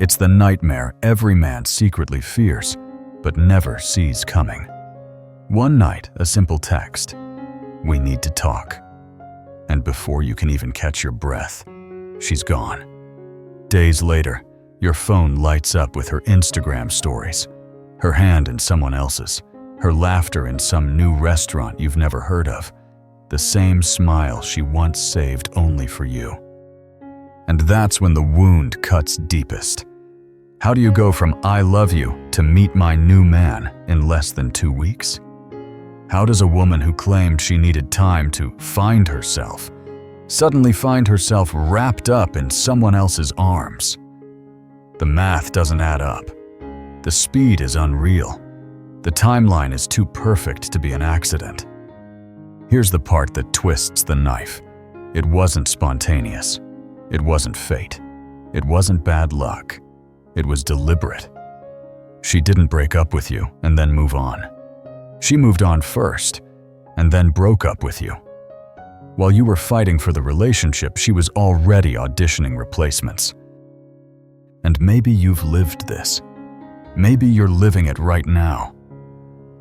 It's the nightmare every man secretly fears, but never sees coming. One night, a simple text, "We need to talk." And before you can even catch your breath, she's gone. Days later, your phone lights up with her Instagram stories, her hand in someone else's, her laughter in some new restaurant you've never heard of, the same smile she once saved only for you. And that's when the wound cuts deepest. How do you go from "I love you" to "meet my new man" in less than 2 weeks? How does a woman who claimed she needed time to find herself suddenly find herself wrapped up in someone else's arms? The math doesn't add up. The speed is unreal. The timeline is too perfect to be an accident. Here's the part that twists the knife. It wasn't spontaneous. It wasn't fate. It wasn't bad luck. It was deliberate. She didn't break up with you and then move on. She moved on first and then broke up with you. While you were fighting for the relationship, she was already auditioning replacements. And maybe you've lived this. Maybe you're living it right now.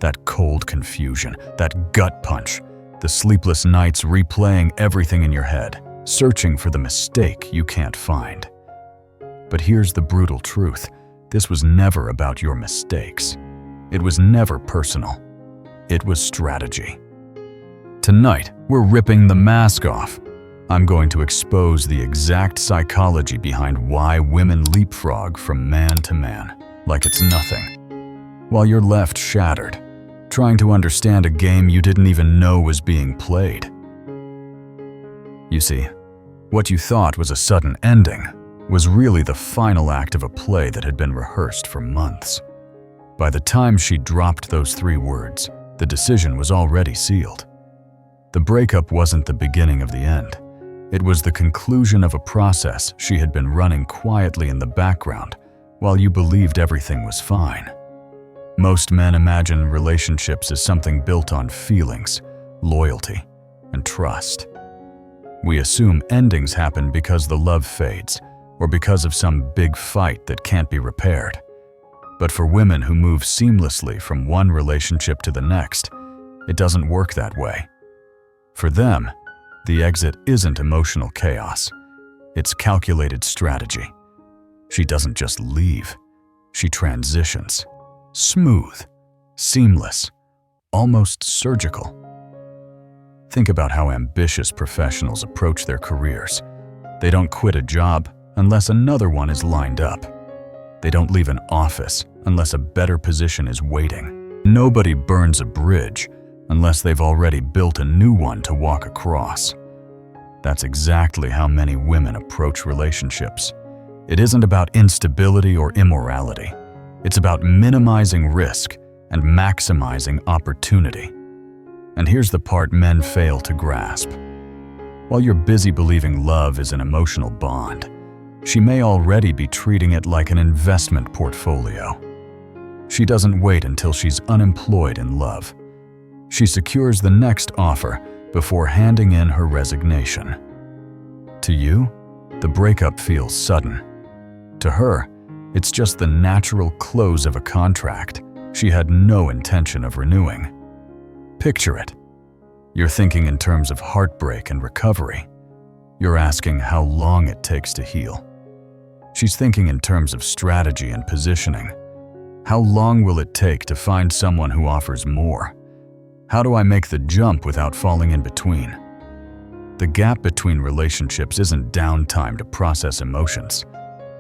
That cold confusion, that gut punch, the sleepless nights replaying everything in your head, searching for the mistake you can't find. But here's the brutal truth. This was never about your mistakes. It was never personal. It was strategy. Tonight, we're ripping the mask off. I'm going to expose the exact psychology behind why women leapfrog from man to man, like it's nothing, while you're left shattered, trying to understand a game you didn't even know was being played. You see, what you thought was a sudden ending was really the final act of a play that had been rehearsed for months. By the time she dropped those 3 words, the decision was already sealed. The breakup wasn't the beginning of the end. It was the conclusion of a process she had been running quietly in the background while you believed everything was fine. Most men imagine relationships as something built on feelings, loyalty, and trust. We assume endings happen because the love fades or because of some big fight that can't be repaired. But for women who move seamlessly from one relationship to the next, it doesn't work that way. For them, the exit isn't emotional chaos. It's calculated strategy. She doesn't just leave. She transitions. Smooth, seamless, almost surgical. Think about how ambitious professionals approach their careers. They don't quit a job unless another one is lined up. They don't leave an office unless a better position is waiting. Nobody burns a bridge unless they've already built a new one to walk across. That's exactly how many women approach relationships. It isn't about instability or immorality. It's about minimizing risk and maximizing opportunity. And here's the part men fail to grasp. While you're busy believing love is an emotional bond, she may already be treating it like an investment portfolio. She doesn't wait until she's unemployed in love. She secures the next offer before handing in her resignation. To you, the breakup feels sudden. To her, it's just the natural close of a contract she had no intention of renewing. Picture it. You're thinking in terms of heartbreak and recovery. You're asking how long it takes to heal. She's thinking in terms of strategy and positioning. How long will it take to find someone who offers more? How do I make the jump without falling in between? The gap between relationships isn't downtime to process emotions.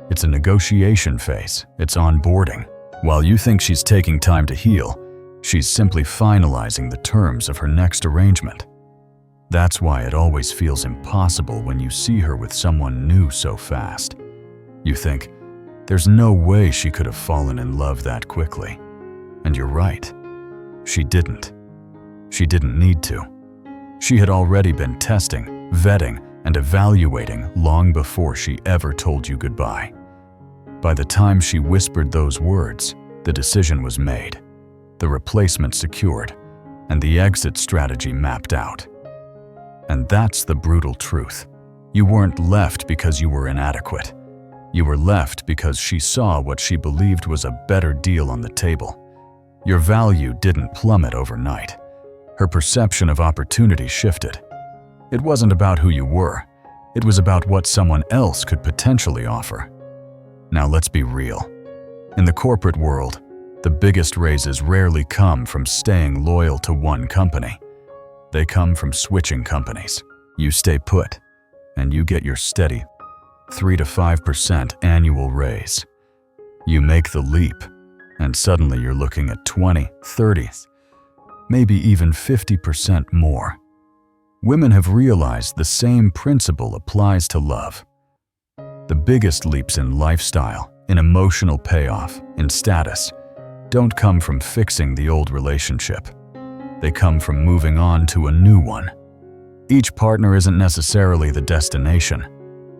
It's a negotiation phase. It's onboarding. While you think she's taking time to heal, she's simply finalizing the terms of her next arrangement. That's why it always feels impossible when you see her with someone new so fast. You think, there's no way she could have fallen in love that quickly. And you're right. She didn't. She didn't need to. She had already been testing, vetting, and evaluating long before she ever told you goodbye. By the time she whispered those words, the decision was made, the replacement secured, and the exit strategy mapped out. And that's the brutal truth. You weren't left because you were inadequate. You were left because she saw what she believed was a better deal on the table. Your value didn't plummet overnight. Her perception of opportunity shifted. It wasn't about who you were. It was about what someone else could potentially offer. Now let's be real. In the corporate world, the biggest raises rarely come from staying loyal to one company. They come from switching companies. You stay put, and you get your steady 3 to 5% annual raise. You make the leap, and suddenly you're looking at 20, 30, maybe even 50% more. Women have realized the same principle applies to love. The biggest leaps in lifestyle, in emotional payoff, in status, don't come from fixing the old relationship. They come from moving on to a new one. Each partner isn't necessarily the destination.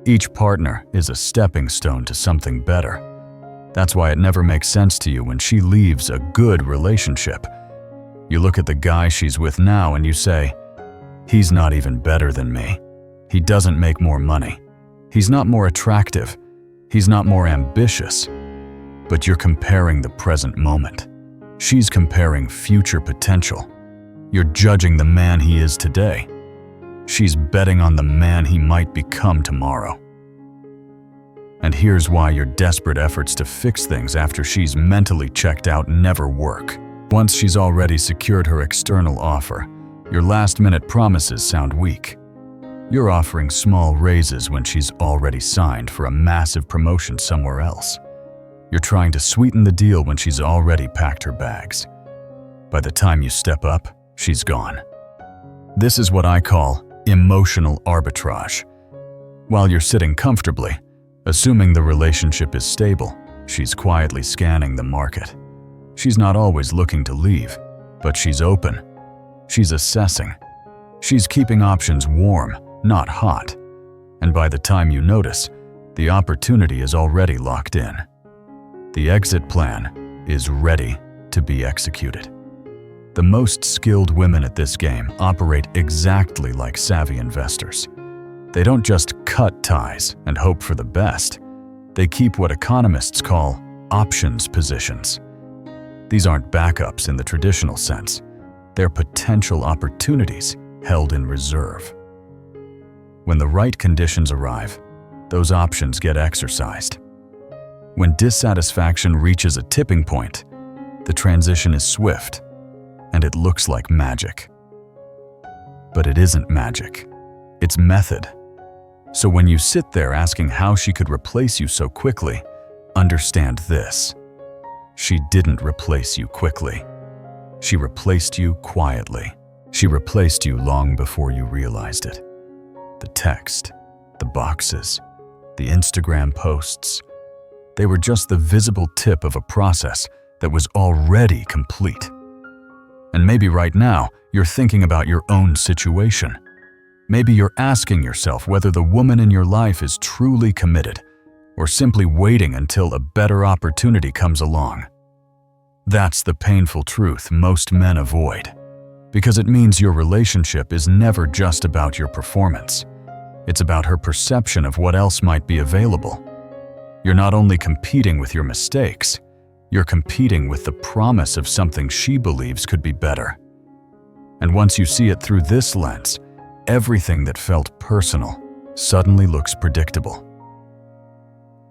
Each partner is a stepping stone to something better. That's why it never makes sense to you when she leaves a good relationship. You look at the guy she's with now and you say, "He's not even better than me. He doesn't make more money. He's not more attractive. He's not more ambitious." But you're comparing the present moment. She's comparing future potential. You're judging the man he is today. She's betting on the man he might become tomorrow. And here's why your desperate efforts to fix things after she's mentally checked out never work. Once she's already secured her external offer, your last-minute promises sound weak. You're offering small raises when she's already signed for a massive promotion somewhere else. You're trying to sweeten the deal when she's already packed her bags. By the time you step up, she's gone. This is what I call emotional arbitrage. While you're sitting comfortably, assuming the relationship is stable, she's quietly scanning the market. She's not always looking to leave, but she's open. She's assessing. She's keeping options warm, not hot. And by the time you notice, the opportunity is already locked in. The exit plan is ready to be executed. The most skilled women at this game operate exactly like savvy investors. They don't just cut ties and hope for the best. They keep what economists call options positions. These aren't backups in the traditional sense. They're potential opportunities held in reserve. When the right conditions arrive, those options get exercised. When dissatisfaction reaches a tipping point, the transition is swift, and it looks like magic. But it isn't magic. It's method. So when you sit there asking how she could replace you so quickly, understand this. She didn't replace you quickly. She replaced you quietly. She replaced you long before you realized it. The text, the boxes, the Instagram posts, they were just the visible tip of a process that was already complete. And maybe right now, you're thinking about your own situation. Maybe you're asking yourself whether the woman in your life is truly committed or simply waiting until a better opportunity comes along. That's the painful truth most men avoid, because it means your relationship is never just about your performance. It's about her perception of what else might be available. You're not only competing with your mistakes, you're competing with the promise of something she believes could be better. And once you see it through this lens, everything that felt personal suddenly looks predictable.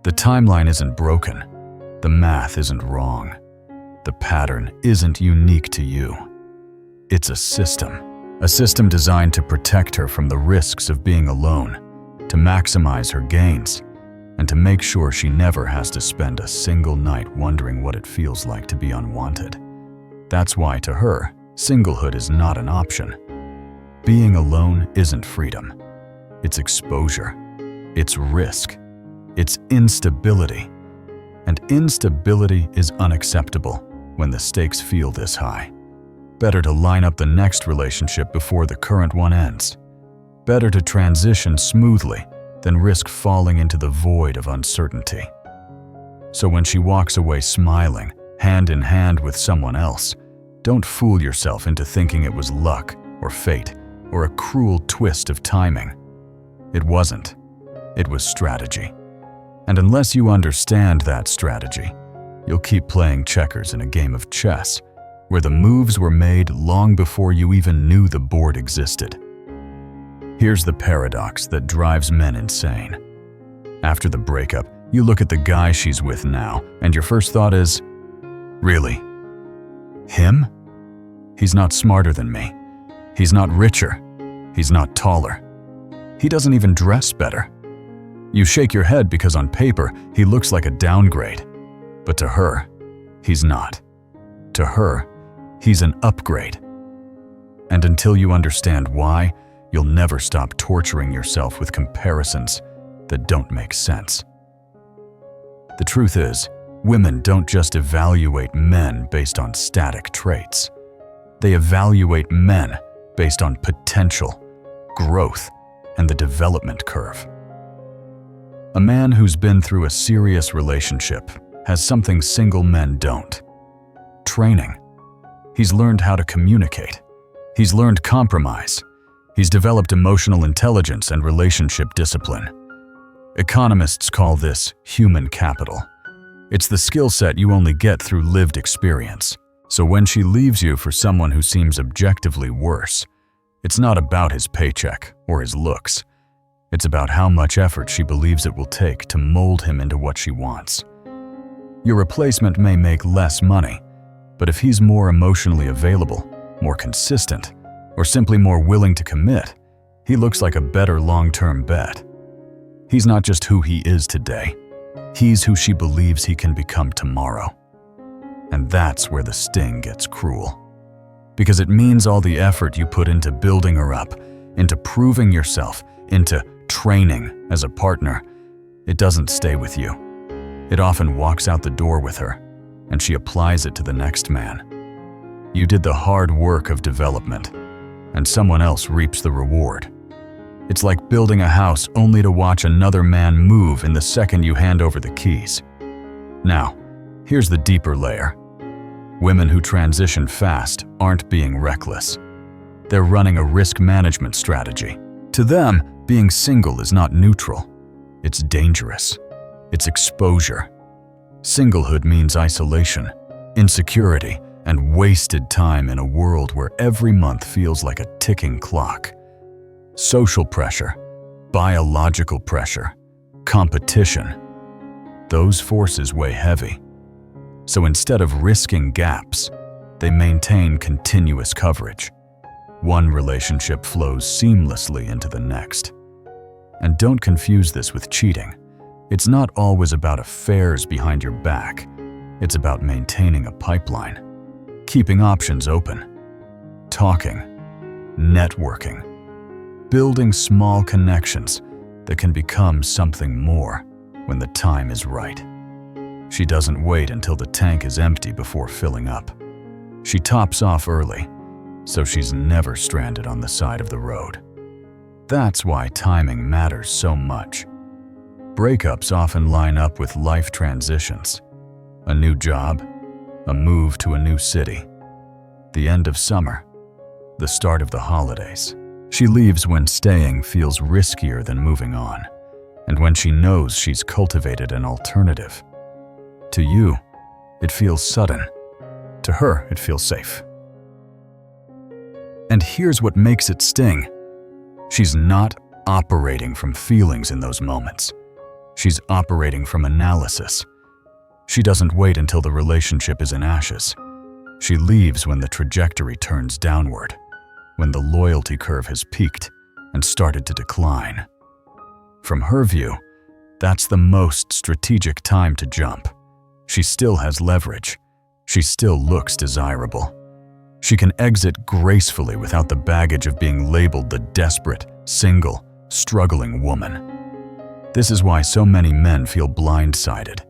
The timeline isn't broken. The math isn't wrong. The pattern isn't unique to you. It's a system designed to protect her from the risks of being alone, to maximize her gains, and to make sure she never has to spend a single night wondering what it feels like to be unwanted. That's why, to her, singlehood is not an option. Being alone isn't freedom. It's exposure. It's risk. It's instability. And instability is unacceptable when the stakes feel this high. Better to line up the next relationship before the current one ends. Better to transition smoothly than risk falling into the void of uncertainty. So when she walks away smiling, hand in hand with someone else, don't fool yourself into thinking it was luck or fate or a cruel twist of timing. It wasn't. It was strategy. And unless you understand that strategy, you'll keep playing checkers in a game of chess, where the moves were made long before you even knew the board existed. Here's the paradox that drives men insane. After the breakup, you look at the guy she's with now, and your first thought is, really? Him? He's not smarter than me. He's not richer. He's not taller. He doesn't even dress better. You shake your head because on paper, he looks like a downgrade. But to her, he's not. To her, he's an upgrade. And until you understand why, you'll never stop torturing yourself with comparisons that don't make sense. The truth is, women don't just evaluate men based on static traits. They evaluate men based on potential, growth, and the development curve. A man who's been through a serious relationship has something single men don't: training. He's learned how to communicate. He's learned compromise. He's developed emotional intelligence and relationship discipline. Economists call this human capital. It's the skill set you only get through lived experience. So when she leaves you for someone who seems objectively worse, it's not about his paycheck or his looks. It's about how much effort she believes it will take to mold him into what she wants. Your replacement may make less money, but if he's more emotionally available, more consistent, or simply more willing to commit, he looks like a better long-term bet. He's not just who he is today. He's who she believes he can become tomorrow. And that's where the sting gets cruel. Because it means all the effort you put into building her up, into proving yourself, into training as a partner, it doesn't stay with you. It often walks out the door with her, and she applies it to the next man. You did the hard work of development, and someone else reaps the reward. It's like building a house only to watch another man move in the second you hand over the keys. Now, here's the deeper layer. Women who transition fast aren't being reckless. They're running a risk management strategy. To them, being single is not neutral. It's dangerous. It's exposure. Singlehood means isolation, insecurity, and wasted time in a world where every month feels like a ticking clock. Social pressure, biological pressure, competition. Those forces weigh heavy. So instead of risking gaps, they maintain continuous coverage. One relationship flows seamlessly into the next. And don't confuse this with cheating. It's not always about affairs behind your back. It's about maintaining a pipeline, keeping options open, talking, networking, building small connections that can become something more when the time is right. She doesn't wait until the tank is empty before filling up. She tops off early, so she's never stranded on the side of the road. That's why timing matters so much. Breakups often line up with life transitions. A new job, a move to a new city, the end of summer, the start of the holidays. She leaves when staying feels riskier than moving on, and when she knows she's cultivated an alternative. To you, it feels sudden. To her, it feels safe. And here's what makes it sting. She's not operating from feelings in those moments. She's operating from analysis. She doesn't wait until the relationship is in ashes. She leaves when the trajectory turns downward, when the loyalty curve has peaked and started to decline. From her view, that's the most strategic time to jump. She still has leverage. She still looks desirable. She can exit gracefully without the baggage of being labeled the desperate, single, struggling woman. This is why so many men feel blindsided.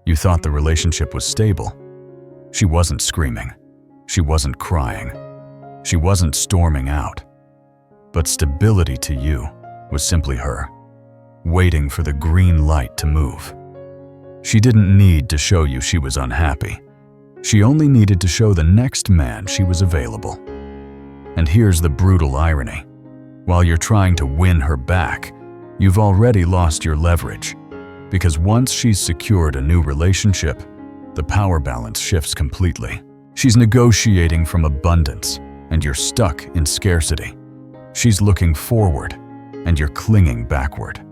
You thought the relationship was stable. She wasn't screaming. She wasn't crying. She wasn't storming out. But stability to you was simply her, waiting for the green light to move. She didn't need to show you she was unhappy. She only needed to show the next man she was available. And here's the brutal irony. While you're trying to win her back, you've already lost your leverage, Because once she's secured a new relationship, the power balance shifts completely. She's negotiating from abundance, and you're stuck in scarcity. She's looking forward, and you're clinging backward.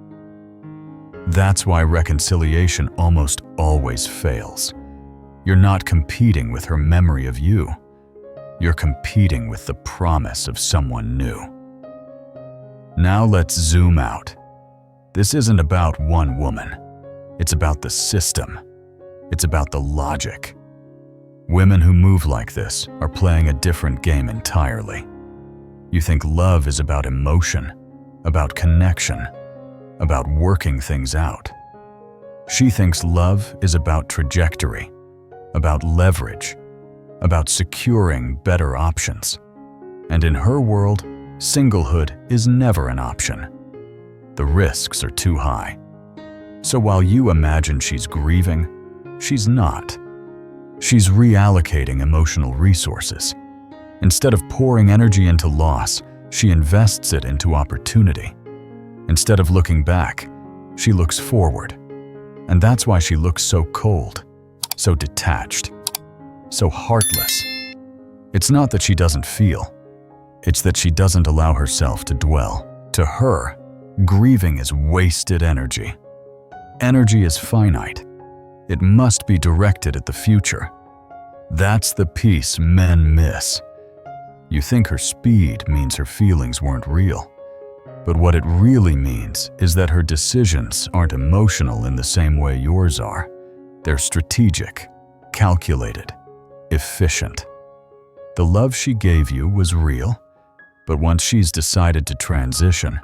That's why reconciliation almost always fails. You're not competing with her memory of you. You're competing with the promise of someone new. Now let's zoom out. This isn't about one woman. It's about the system. It's about the logic. Women who move like this are playing a different game entirely. You think love is about emotion, about connection, about working things out. She thinks love is about trajectory, about leverage, about securing better options. And in her world, singlehood is never an option. The risks are too high. So while you imagine she's grieving, she's not. She's reallocating emotional resources. Instead of pouring energy into loss, she invests it into opportunity. Instead of looking back, she looks forward. And that's why she looks so cold, so detached, so heartless. It's not that she doesn't feel. It's that she doesn't allow herself to dwell. To her, grieving is wasted energy. Energy is finite. It must be directed at the future. That's the piece men miss. You think her speed means her feelings weren't real. But what it really means is that her decisions aren't emotional in the same way yours are. They're strategic, calculated, efficient. The love she gave you was real, but once she's decided to transition,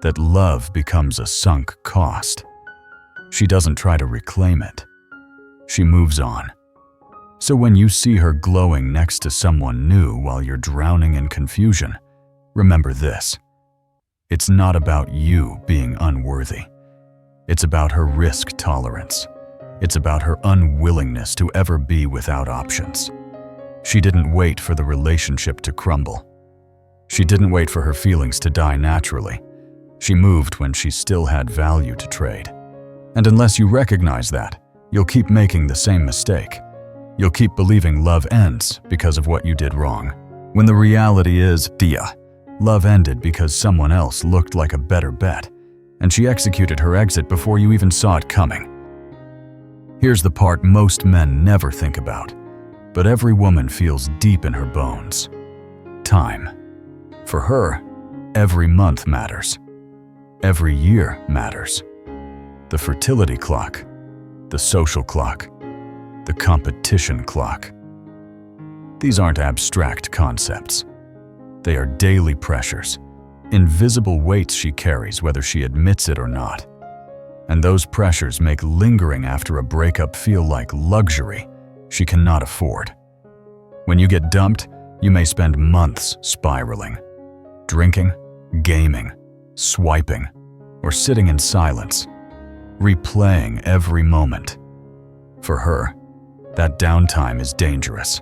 that love becomes a sunk cost. She doesn't try to reclaim it. She moves on. So when you see her glowing next to someone new while you're drowning in confusion, remember this. It's not about you being unworthy. It's about her risk tolerance. It's about her unwillingness to ever be without options. She didn't wait for the relationship to crumble. She didn't wait for her feelings to die naturally. She moved when she still had value to trade. And unless you recognize that, you'll keep making the same mistake. You'll keep believing love ends because of what you did wrong, when the reality is, love ended because someone else looked like a better bet, and she executed her exit before you even saw it coming. Here's the part most men never think about, but every woman feels deep in her bones. Time. For her, every month matters. Every year matters. The fertility clock, the social clock, the competition clock. These aren't abstract concepts. They are daily pressures, invisible weights she carries whether she admits it or not. And those pressures make lingering after a breakup feel like luxury she cannot afford. When you get dumped, you may spend months spiraling, drinking, gaming, swiping, or sitting in silence, replaying every moment. For her, that downtime is dangerous.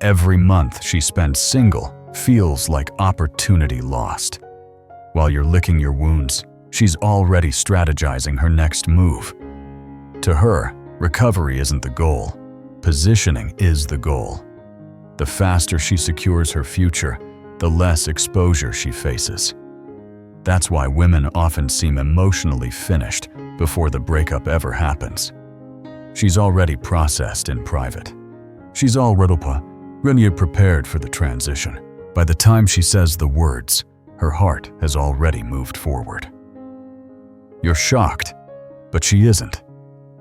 Every month she spends single feels like opportunity lost. While you're licking your wounds, she's already strategizing her next move. To her, recovery isn't the goal. Positioning is the goal. The faster she secures her future, the less exposure she faces. That's why women often seem emotionally finished before the breakup ever happens. She's already processed in private. She's already prepared for the transition. By the time she says the words, her heart has already moved forward. You're shocked, but she isn't.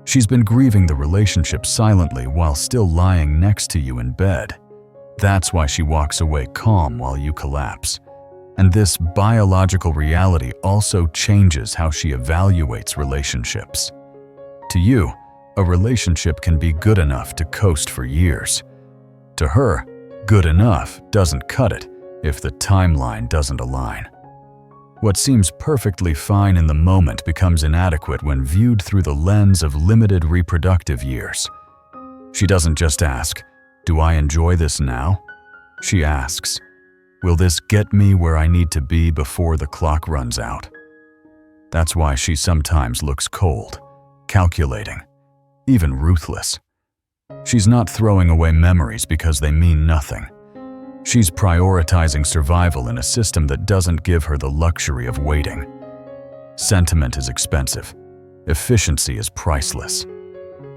She's been grieving the relationship silently while still lying next to you in bed. That's why she walks away calm while you collapse. And this biological reality also changes how she evaluates relationships. To you, a relationship can be good enough to coast for years. To her, good enough doesn't cut it if the timeline doesn't align. What seems perfectly fine in the moment becomes inadequate when viewed through the lens of limited reproductive years. She doesn't just ask, "Do I enjoy this now?" She asks, "Will this get me where I need to be before the clock runs out?" That's why she sometimes looks cold, calculating, even ruthless. She's not throwing away memories because they mean nothing. She's prioritizing survival in a system that doesn't give her the luxury of waiting. Sentiment is expensive. Efficiency is priceless.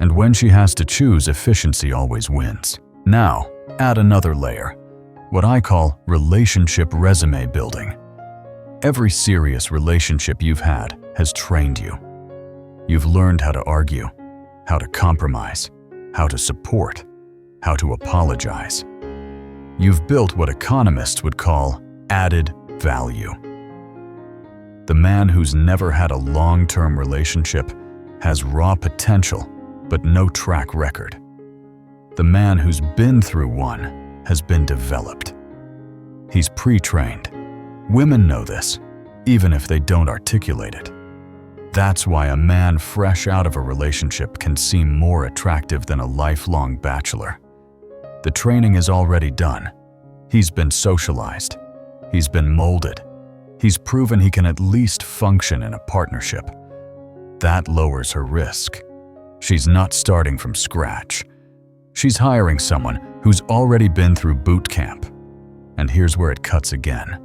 And when she has to choose, efficiency always wins. Now, add another layer, what I call relationship resume building. Every serious relationship you've had has trained you. You've learned how to argue, how to compromise, how to support, how to apologize. You've built what economists would call added value. The man who's never had a long-term relationship has raw potential, but no track record. The man who's been through one has been developed. He's pre-trained. Women know this, even if they don't articulate it. That's why a man fresh out of a relationship can seem more attractive than a lifelong bachelor. The training is already done. He's been socialized. He's been molded. He's proven he can at least function in a partnership. That lowers her risk. She's not starting from scratch. She's hiring someone who's already been through boot camp. And here's where it cuts again.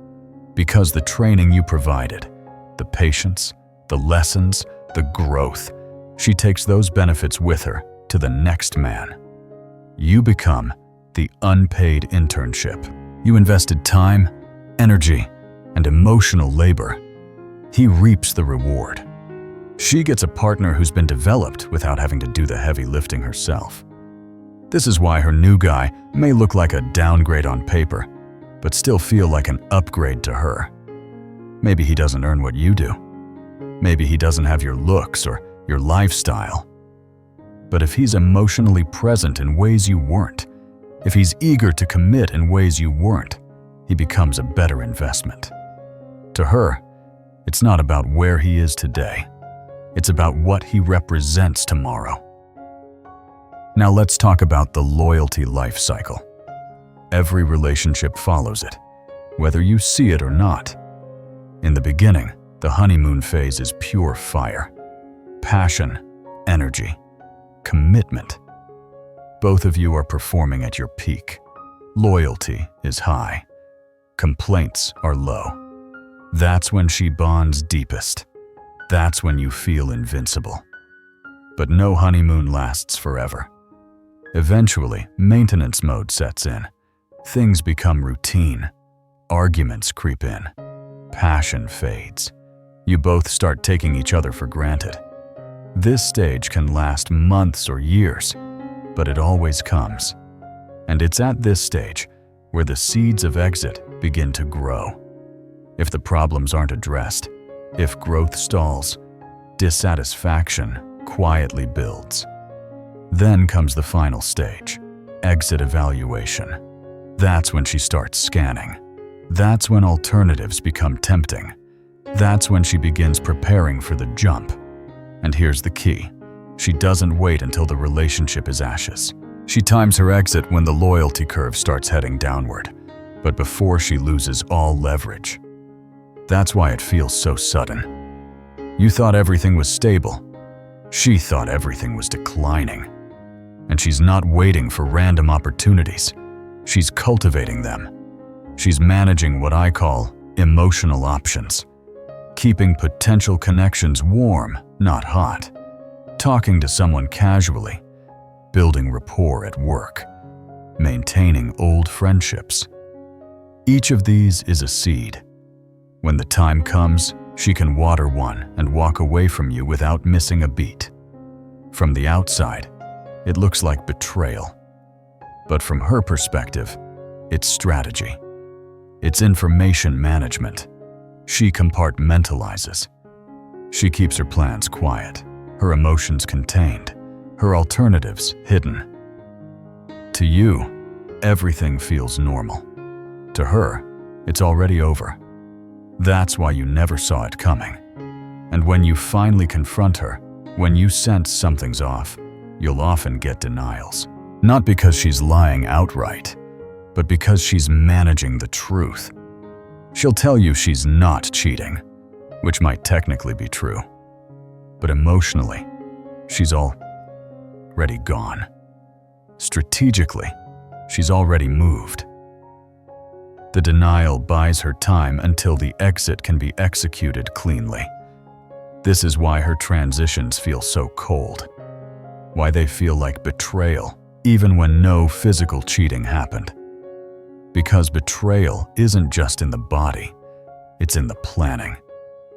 Because the training you provided, the patience, the lessons, the growth, she takes those benefits with her to the next man. You become the unpaid internship. You invested time, energy, and emotional labor. He reaps the reward. She gets a partner who's been developed without having to do the heavy lifting herself. This is why her new guy may look like a downgrade on paper, but still feel like an upgrade to her. Maybe he doesn't earn what you do. Maybe he doesn't have your looks or your lifestyle. But if he's emotionally present in ways you weren't, if he's eager to commit in ways you weren't, he becomes a better investment. To her, it's not about where he is today. It's about what he represents tomorrow. Now let's talk about the loyalty life cycle. Every relationship follows it, whether you see it or not. In the beginning, the honeymoon phase is pure fire. Passion, energy, commitment. Both of you are performing at your peak. Loyalty is high. Complaints are low. That's when she bonds deepest. That's when you feel invincible. But no honeymoon lasts forever. Eventually, maintenance mode sets in. Things become routine. Arguments creep in. Passion fades. You both start taking each other for granted. This stage can last months or years, but it always comes. And it's at this stage where the seeds of exit begin to grow. If the problems aren't addressed, if growth stalls, dissatisfaction quietly builds. Then comes the final stage, exit evaluation. That's when she starts scanning. That's when alternatives become tempting. That's when she begins preparing for the jump. And here's the key. She doesn't wait until the relationship is ashes. She times her exit when the loyalty curve starts heading downward, but before she loses all leverage. That's why it feels so sudden. You thought everything was stable. She thought everything was declining. And she's not waiting for random opportunities. She's cultivating them. She's managing what I call emotional options. Keeping potential connections warm, not hot. Talking to someone casually. Building rapport at work. Maintaining old friendships. Each of these is a seed. When the time comes, she can water one and walk away from you without missing a beat. From the outside, it looks like betrayal. But from her perspective, it's strategy. It's information management. She compartmentalizes. She keeps her plans quiet, her emotions contained, her alternatives hidden. To you, everything feels normal. To her, it's already over. That's why you never saw it coming. And when you finally confront her, when you sense something's off, you'll often get denials. Not because she's lying outright, but because she's managing the truth. She'll tell you she's not cheating, which might technically be true. But emotionally, she's already gone. Strategically, she's already moved. The denial buys her time until the exit can be executed cleanly. This is why her transitions feel so cold, why they feel like betrayal, even when no physical cheating happened. Because betrayal isn't just in the body, it's in the planning.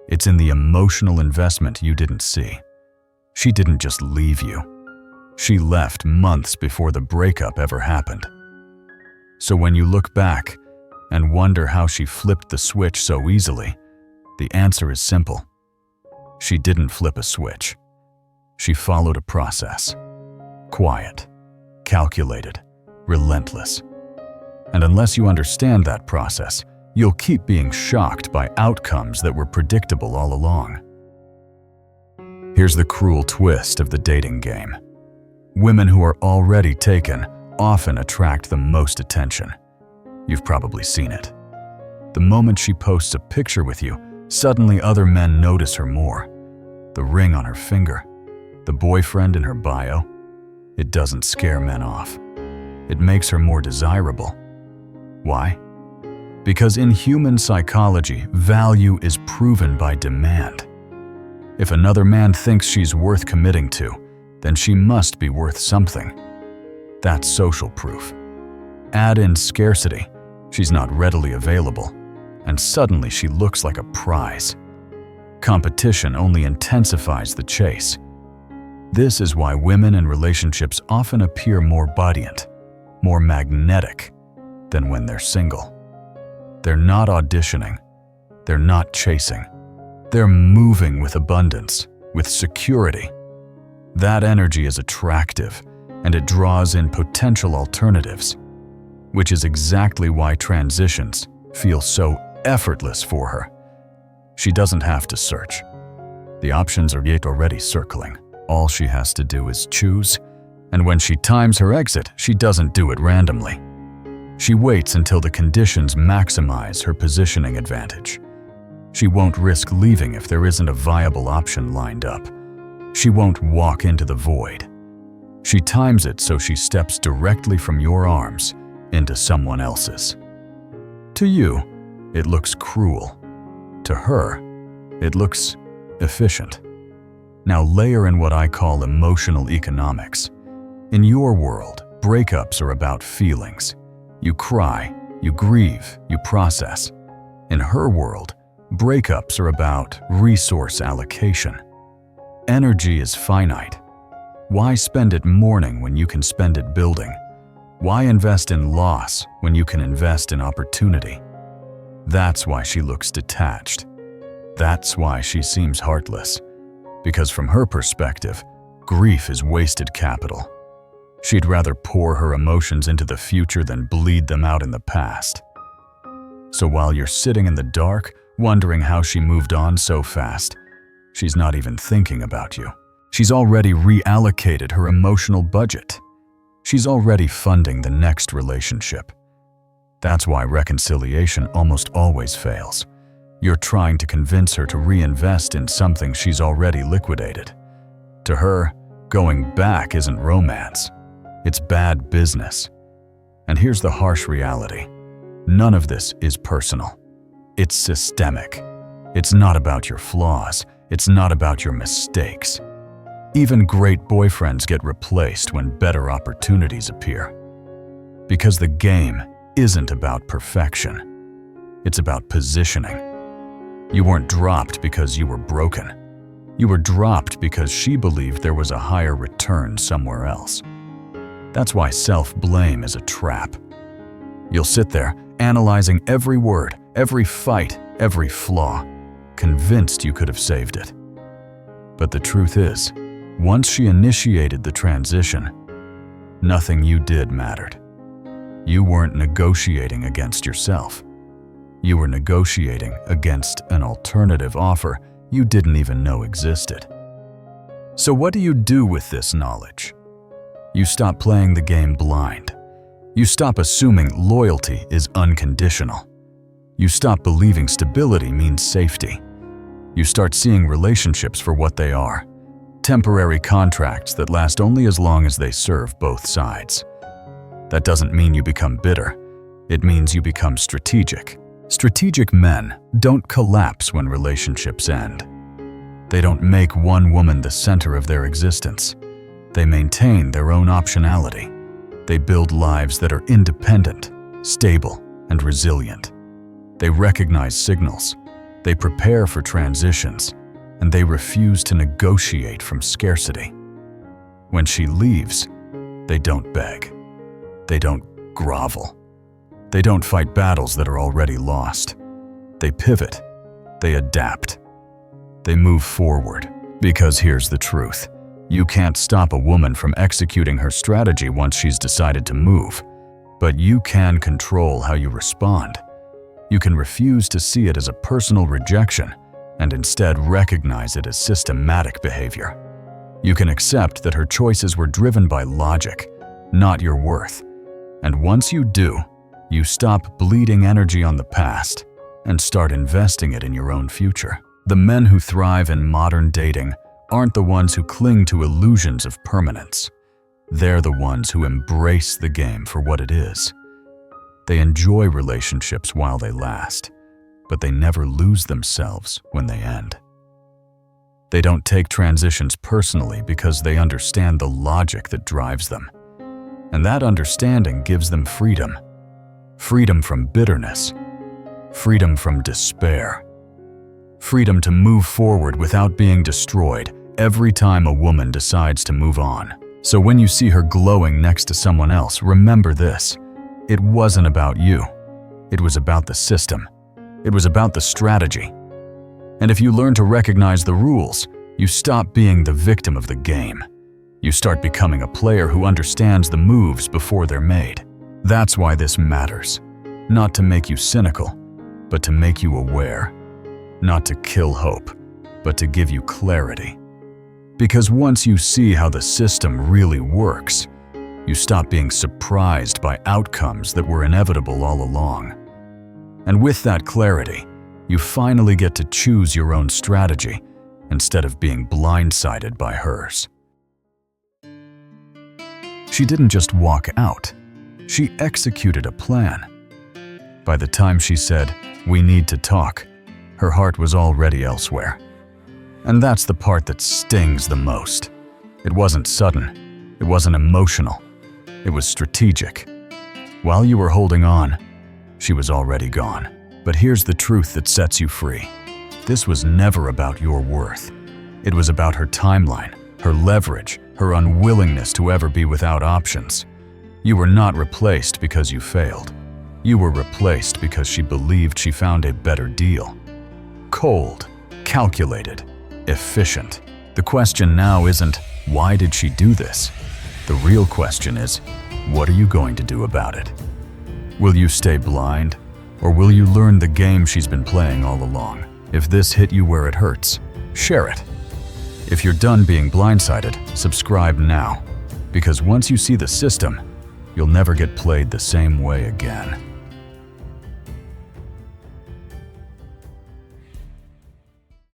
It's in the emotional investment you didn't see. She didn't just leave you. She left months before the breakup ever happened. So when you look back and wonder how she flipped the switch so easily, the answer is simple. She didn't flip a switch. She followed a process. Quiet, calculated, relentless. And unless you understand that process, you'll keep being shocked by outcomes that were predictable all along. Here's the cruel twist of the dating game. Women who are already taken often attract the most attention. You've probably seen it. The moment she posts a picture with you, suddenly other men notice her more. The ring on her finger, the boyfriend in her bio. It doesn't scare men off. It makes her more desirable. Why? Because in human psychology, value is proven by demand. If another man thinks she's worth committing to, then she must be worth something. That's social proof. Add in scarcity, she's not readily available, and suddenly she looks like a prize. Competition only intensifies the chase. This is why women in relationships often appear more buoyant, more magnetic than when they're single. They're not auditioning. They're not chasing. They're moving with abundance, with security. That energy is attractive, and it draws in potential alternatives, which is exactly why transitions feel so effortless for her. She doesn't have to search. The options are yet already circling. All she has to do is choose, and when she times her exit, she doesn't do it randomly. She waits until the conditions maximize her positioning advantage. She won't risk leaving if there isn't a viable option lined up. She won't walk into the void. She times it so she steps directly from your arms into someone else's. To you, it looks cruel. To her, it looks efficient. Now layer in what I call emotional economics. In your world, breakups are about feelings. You cry, you grieve, you process. In her world, breakups are about resource allocation. Energy is finite. Why spend it mourning when you can spend it building? Why invest in loss when you can invest in opportunity? That's why she looks detached. That's why she seems heartless. Because from her perspective, grief is wasted capital. She'd rather pour her emotions into the future than bleed them out in the past. So while you're sitting in the dark, wondering how she moved on so fast, she's not even thinking about you. She's already reallocated her emotional budget. She's already funding the next relationship. That's why reconciliation almost always fails. You're trying to convince her to reinvest in something she's already liquidated. To her, going back isn't romance. It's bad business. And here's the harsh reality. None of this is personal. It's systemic. It's not about your flaws. It's not about your mistakes. Even great boyfriends get replaced when better opportunities appear. Because the game isn't about perfection. It's about positioning. You weren't dropped because you were broken. You were dropped because she believed there was a higher return somewhere else. That's why self-blame is a trap. You'll sit there analyzing every word, every fight, every flaw, convinced you could have saved it. But the truth is, once she initiated the transition, nothing you did mattered. You weren't negotiating against yourself. You were negotiating against an alternative offer you didn't even know existed. So what do you do with this knowledge? You stop playing the game blind. You stop assuming loyalty is unconditional. You stop believing stability means safety. You start seeing relationships for what they are: temporary contracts that last only as long as they serve both sides. That doesn't mean you become bitter. It means you become strategic. Strategic men don't collapse when relationships end. They don't make one woman the center of their existence. They maintain their own optionality. They build lives that are independent, stable, and resilient. They recognize signals. They prepare for transitions, and they refuse to negotiate from scarcity. When she leaves, they don't beg. They don't grovel. They don't fight battles that are already lost. They pivot. They adapt. They move forward. Because here's the truth. You can't stop a woman from executing her strategy once she's decided to move, but you can control how you respond. You can refuse to see it as a personal rejection and instead recognize it as systematic behavior. You can accept that her choices were driven by logic, not your worth. And once you do, you stop bleeding energy on the past and start investing it in your own future. The men who thrive in modern dating aren't the ones who cling to illusions of permanence. They're the ones who embrace the game for what it is. They enjoy relationships while they last, but they never lose themselves when they end. They don't take transitions personally because they understand the logic that drives them. And that understanding gives them freedom. Freedom from bitterness. Freedom from despair. Freedom to move forward without being destroyed every time a woman decides to move on. So when you see her glowing next to someone else, remember this. It wasn't about you. It was about the system. It was about the strategy. And if you learn to recognize the rules, you stop being the victim of the game. You start becoming a player who understands the moves before they're made. That's why this matters. Not to make you cynical, but to make you aware. Not to kill hope, but to give you clarity. Because once you see how the system really works, you stop being surprised by outcomes that were inevitable all along. And with that clarity, you finally get to choose your own strategy instead of being blindsided by hers. She didn't just walk out. She executed a plan. By the time she said, "We need to talk," her heart was already elsewhere. And that's the part that stings the most. It wasn't sudden. It wasn't emotional. It was strategic. While you were holding on, she was already gone. But here's the truth that sets you free. This was never about your worth. It was about her timeline, her leverage, her unwillingness to ever be without options. You were not replaced because you failed. You were replaced because she believed she found a better deal. Cold, calculated, efficient. The question now isn't, why did she do this? The real question is, what are you going to do about it? Will you stay blind, or will you learn the game she's been playing all along? If this hit you where it hurts, share it. If you're done being blindsided, subscribe now. Because once you see the system, you'll never get played the same way again.